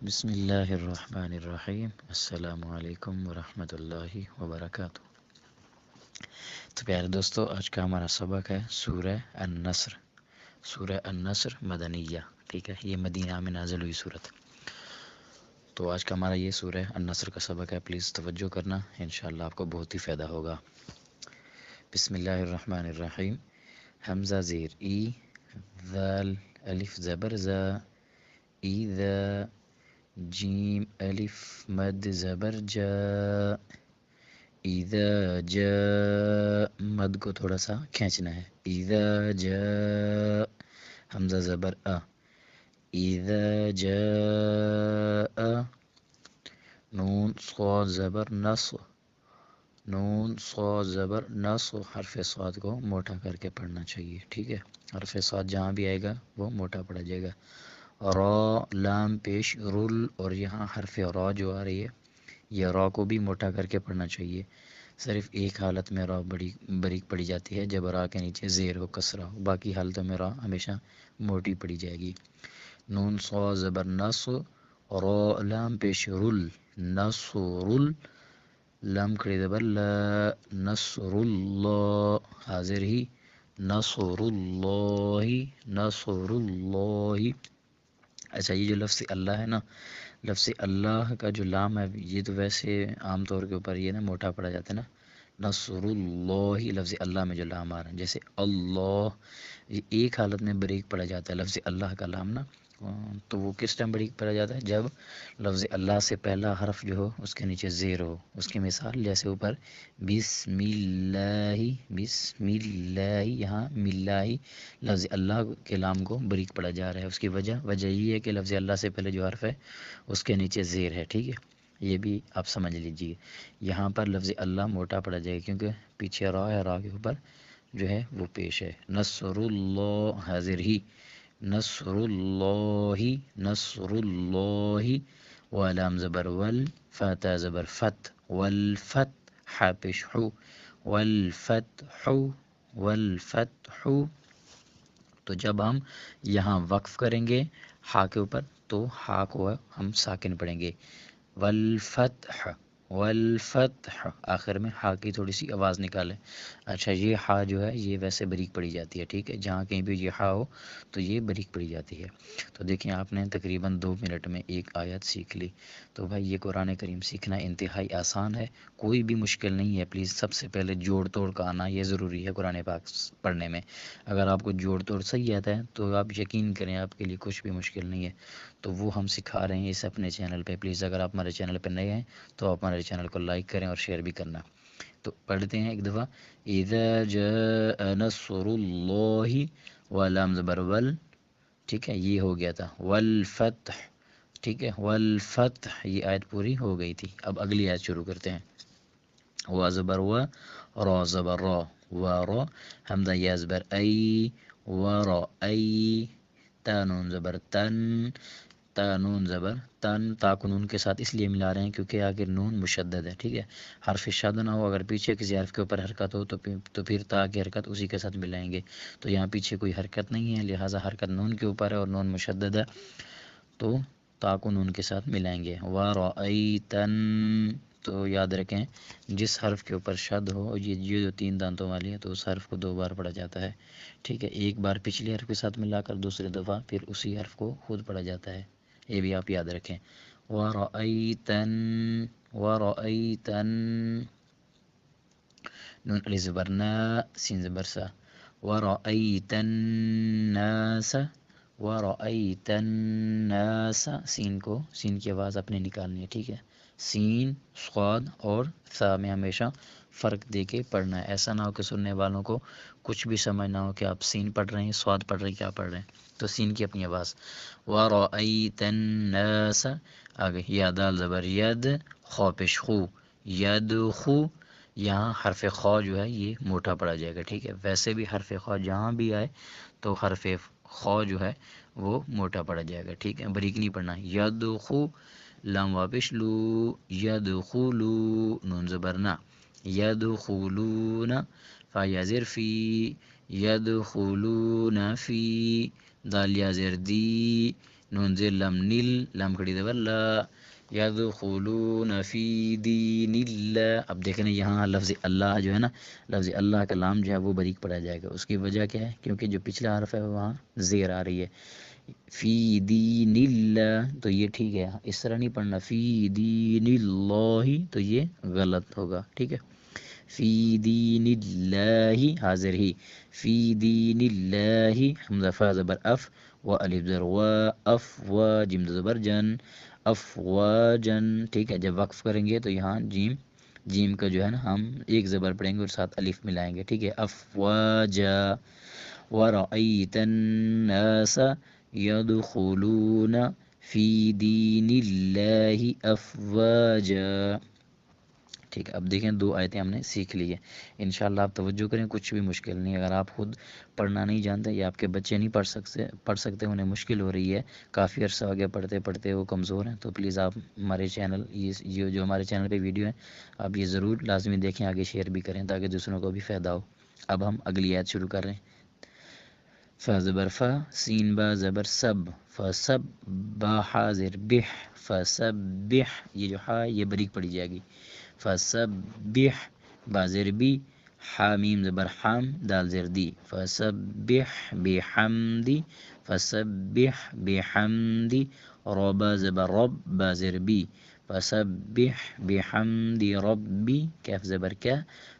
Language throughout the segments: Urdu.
بسم اللہ الرحمن الرحیم، السلام علیکم ورحمۃ اللہ وبرکاتہ۔ تو پیارے دوستو، آج کا ہمارا سبق ہے سورہ النصر۔ سورہ النصر مدنیہ، ٹھیک ہے، یہ مدینہ میں نازل ہوئی صورت۔ تو آج کا ہمارا یہ سورہ النصر کا سبق ہے، پلیز توجہ کرنا، انشاءاللہ آپ کو بہت ہی فائدہ ہوگا۔ بسم اللہ الرحمن الرحیم۔ حمزہ زیر ای، ذال الف زبر زا، ایذا، جیم الف مد زبر جا، اذا جاء، مد کو تھوڑا سا کھینچنا ہے، اذا جاء، حمزہ زبر ا، اذا جاء، نون صاد زبر نص، نون صاد زبر نص، حرف صاد کو موٹا کر کے پڑھنا چاہیے، ٹھیک ہے، حرف صاد جہاں بھی آئے گا وہ موٹا پڑا جائے گا۔ را لام پیش رل، اور یہاں حرف را جو آ رہی ہے، یہ را کو بھی موٹا کر کے پڑھنا چاہیے۔ صرف ایک حالت میں را بڑی بریک پڑی جاتی ہے، جب را کے نیچے زیر ہو، کسرہ ہو، باقی حالتوں میں را ہمیشہ موٹی پڑی جائے گی۔ نون صاد زبر نص، را لام پیش رل، نصر، لام کھڑی زبر لا، نصر اللہ، حاضر ہی، نصر اللہ، نصر اللہ۔ اچھا، یہ جو لفظ اللہ ہے نا، لفظ اللہ کا جو لام ہے، یہ تو ویسے عام طور کے اوپر یہ نا موٹا پڑا جاتا ہے نا، نصر اللہ، لفظ اللہ میں جو لام آ رہا ہے، جیسے اللہ، یہ ایک حالت میں بریک پڑا جاتا ہے لفظ اللہ کا لام نا، تو وہ کس ٹائم بریک پڑا جاتا ہے؟ جب لفظ اللہ سے پہلا حرف جو ہو اس کے نیچے زیر ہو۔ اس کی مثال جیسے اوپر بسم اللہ، بسم اللہ، یہاں ملہ، لفظ اللہ کے لام کو بریک پڑا جا رہا ہے۔ اس کی وجہ یہ ہے کہ لفظ اللہ سے پہلے جو حرف ہے اس کے نیچے زیر ہے، ٹھیک ہے، یہ بھی آپ سمجھ لیجیے۔ یہاں پر لفظ اللہ موٹا پڑا جائے گا کیونکہ پیچھے را ہے، را کے اوپر جو ہے وہ پیش ہے۔ نصر اللہ، حاضر ہی، نصر اللہ، نصر اللہ، ولام زبر ول، فتا زبر فت، والفتح پیش حو، والفتح، والفتح۔ تو جب ہم یہاں وقف کریں گے ہا کے اوپر تو ہا کو ہم ساکن پڑھیں گے، والفتح، والفتح، آخر میں ہا کی تھوڑی سی آواز نکالیں۔ اچھا، یہ ہا جو ہے یہ ویسے بریک پڑی جاتی ہے، ٹھیک ہے، جہاں کہیں بھی یہ ہا ہو تو یہ بریک پڑی جاتی ہے۔ تو دیکھیں، آپ نے تقریباً 2 منٹ میں ایک آیت سیکھ لی۔ تو بھائی یہ قرآن کریم سیکھنا انتہائی آسان ہے، کوئی بھی مشکل نہیں ہے۔ پلیز سب سے پہلے جوڑ توڑ کا آنا یہ ضروری ہے قرآن پاک پڑھنے میں۔ اگر آپ کو جوڑ توڑ صحیح آتا ہے تو آپ یقین کریں آپ کے لیے کچھ بھی مشکل نہیں ہے، تو وہ ہم سکھا رہے ہیں اس اپنے چینل پہ۔ پلیز اگر آپ ہمارے چینل پہ نئے ہیں تو آپ ہمارے چینل کو لائک کریں اور شیئر بھی کرنا۔ تو پڑھتے ہیں ایک دفعہ، اذا جاء نصر اللہ، ولام زبر ول، ٹھیک ہے، یہ ہو گیا تھا، والفتح، ٹھیک ہے، والفتح، یہ آیت پوری ہو گئی تھی۔ اب اگلی آیت شروع کرتے ہیں۔ وا زبر و، را زبر را، و را، حمزہ یا زبر ای، و را ای، تا نون زبر تن، تا نون زبر تن، تا کو نون کے ساتھ اس لیے ملا رہے ہیں کیونکہ آخر نون مشدد ہے، ٹھیک ہے، حرف شد نہ ہو، اگر پیچھے کسی حرف کے اوپر حرکت ہو تو پھر تا کی حرکت اسی کے ساتھ ملائیں گے۔ تو یہاں پیچھے کوئی حرکت نہیں ہے، لہٰذا حرکت نون کے اوپر ہے اور نون مشدد ہے، تو تا کو نون کے ساتھ ملائیں گے۔ وَرَأَيْتَن، تو یاد رکھیں جس حرف کے اوپر شد ہو، یہ جو 3 دانتوں والی ہے، تو اس حرف کو 2 بار پڑھا جاتا ہے، ٹھیک ہے، ایک بار پچھلی حرف کے ساتھ ملا کر، دوسری دفعہ پھر اسی حرف کو خود پڑھا جاتا ہے، یہ بھی آپ یاد رکھیں۔ وَرَأَيْتَن، وَرَأَيْتَن، نون علی زبر نا، سین زبر سا، وَرَأَيْتَ النَّاسَ، وَرَأَيْتَ النَّاسَ، سین کی آواز اپنے نکالنی ہے، ٹھیک ہے، سین، صاد اور ثا میں ہمیشہ فرق دے کے پڑھنا ہے، ایسا نہ ہو کہ سننے والوں کو کچھ بھی سمجھ نہ ہو کہ آپ سین پڑھ رہے ہیں، صاد پڑھ رہے ہیں، کیا پڑھ رہے ہیں، تو سین کی اپنی آواز۔ وَرَأَيْتَ النَّاسَ، آگے یا دال زبر ید، خو پیش خو، ید خو، یہاں حرف خا جو ہے یہ موٹا پڑا جائے گا، ٹھیک ہے، ویسے بھی حرف خا جہاں بھی آئے تو حرف خا جو ہے وہ موٹا پڑا جائے گا، ٹھیک ہے، بریک نہیں پڑھنا۔ یدخو، لام واپش لو، یدخلو، نون زبرنا، یدخلون، فا یا زر فی، یدخلون فی، دال یا زر دی، نون زیر لام نیل، لام کھڑی زبر لا، یدخلون فی دین اللہ. اب دیکھیں یہاں لفظ اللہ جو ہے نا، لفظ اللہ کا لام جو ہے وہ باریک پڑا جائے گا. اس کی وجہ کیا ہے؟ کیونکہ جو پچھلا حرف ہے وہاں زیر آ رہی ہے. فی دین اللہ تو یہ ٹھیک ہے، اس طرح نہیں پڑھنا فی دین اللہ تو یہ غلط ہوگا. ٹھیک ہے، فی دین اللہ حاضر ہی، فی دین اللہ حمزہ فا زبر اف و الف زر و اف و جیم زبر جن افواجن. ٹھیک ہے، جب وقف کریں گے تو یہاں جیم کا جو ہے نا ہم ایک زبر پڑھیں گے اور ساتھ الف ملائیں گے. ٹھیک ہے، افواجا. ورأیت الناس یدخلون فی دین اللہ افواجا. ٹھیک ہے، اب دیکھیں 2 آیتیں ہم نے سیکھ لی ہے. انشاءاللہ آپ توجہ کریں، کچھ بھی مشکل نہیں. اگر آپ خود پڑھنا نہیں جانتے یا آپ کے بچے نہیں پڑھ سکتے انہیں مشکل ہو رہی ہے، کافی عرصہ ہو گیا پڑھتے پڑھتے وہ کمزور ہیں، تو پلیز آپ ہمارے چینل یہ جو ہمارے چینل پہ ویڈیو ہیں آپ یہ ضرور لازمی دیکھیں، آگے شیئر بھی کریں تاکہ دوسروں کو بھی فائدہ ہو. اب ہم اگلی آیت شروع کر رہے ہیں. فا زبر فا، سین با زبر سب، فسب با حاضر بح، فسبح یہ جو ہا یہ باریک پڑی جائے گی. فسبح با زیر بی، حامیم زبر حام دال زیر دی، فسبح بحمدی، فسبح بحمدی. ربا زبر رب با زیر بی، فسبح بحمد ربی، کیف زبر کا،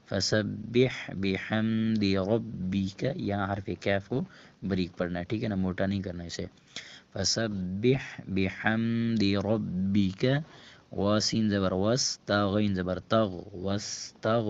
فسبح بحمد ربک. یہاں حرف کیف کو باریک پڑھنا ہے. ٹھیک ہے نا، موٹا نہیں کرنا اسے. فسبح بحمد ربک. واسین زبر وس، تاغین زبر تغ، وستغ،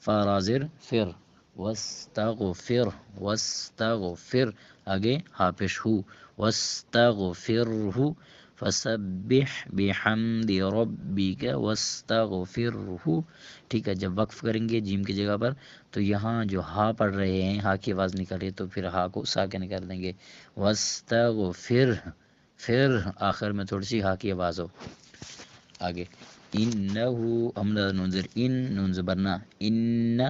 فرازر فر، وستغفر، وستغفر. آگے حافظ ہو، وستغفرہ. فسبح بحمد ربک واستغفرہ. ٹھیک ہے، جب وقف کریں گے جیم کی جگہ پر تو یہاں جو ہا پڑھ رہے ہیں، ہا کی آواز نکالے تو پھر ہا کو ساکن کر دیں گے. واستغفر، پھر آخر میں تھوڑی سی ہا کی آواز ہو. آگے انہو حمزہ نون زیر ان، نون زبرنا ان،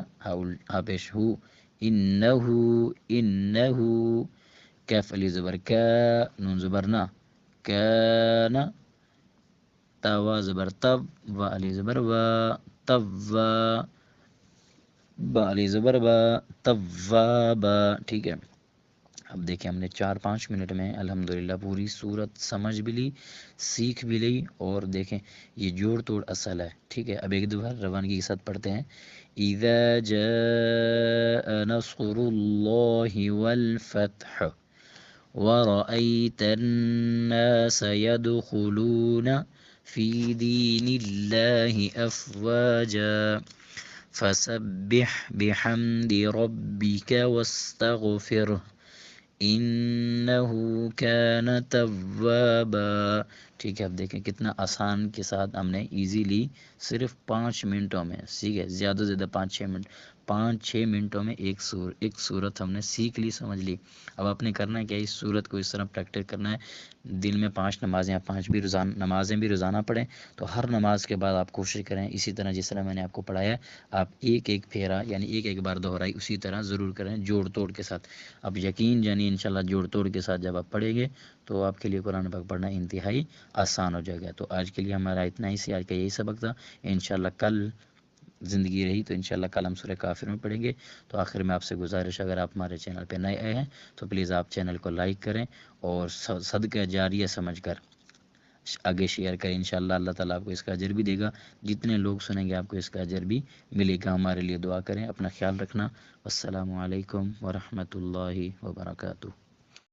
ہا پیش ہو، انہو، انہو. کیف علی زبر کا، نون زبرنا کانا، توا زبر تب و علی زبر و، تب و با علی زبر با، توابا. ٹھیک ہے، اب دیکھیں ہم نے 4-5 منٹ میں الحمدللہ پوری صورت سمجھ بھی لی، سیکھ بھی لی، اور دیکھیں یہ جوڑ توڑ اصل ہے. ٹھیک ہے، اب ایک دو بار روانگی کے ساتھ پڑھتے ہیں. اذا جاء نصر اللہ والفتح ورأيت الناس يدخلون في دين الله أفواجا فسبح بحمد ربك واستغفره إنه كان توابا. ٹھیک ہے، اب دیکھیں کتنا آسان کے ساتھ ہم نے ایزیلی صرف 5 منٹوں میں، ٹھیک ہے زیادہ سے زیادہ 5-6 منٹوں میں ایک صورت ہم نے سیکھ لی، سمجھ لی. اب آپ نے کرنا ہے کہ اس صورت کو اس طرح پریکٹس کرنا ہے. دن میں 5 نمازیں، 5 بھی نمازیں بھی روزانہ پڑھیں. تو ہر نماز کے بعد آپ کوشش کریں اسی طرح جس طرح میں نے آپ کو پڑھایا آپ ایک پھیرا یعنی ایک بار دہرائی اسی طرح ضرور کریں، جوڑ توڑ کے ساتھ. اب یقین جانی انشاءاللہ جوڑ توڑ کے ساتھ جب آپ پڑھیں گے تو آپ کے لیے قرآن پاک پڑھنا انتہائی آسان ہو جائے گا. تو آج کے لیے ہمارا اتنا ہی سی، آج کا یہی سبق تھا. انشاءاللہ کل زندگی رہی تو انشاءاللہ کل ہم سورہ کافر میں پڑھیں گے. تو آخر میں آپ سے گزارش، اگر آپ ہمارے چینل پہ نئے آئے ہیں تو پلیز آپ چینل کو لائک کریں اور صدقہ جاریہ سمجھ کر آگے شیئر کریں. انشاءاللہ اللہ تعالیٰ آپ کو اس کا اجر بھی دے گا، جتنے لوگ سنیں گے آپ کو اس کا اجر بھی ملے گا. ہمارے لیے دعا کریں، اپنا خیال رکھنا. السلام علیکم ورحمۃ اللہ وبرکاتہ.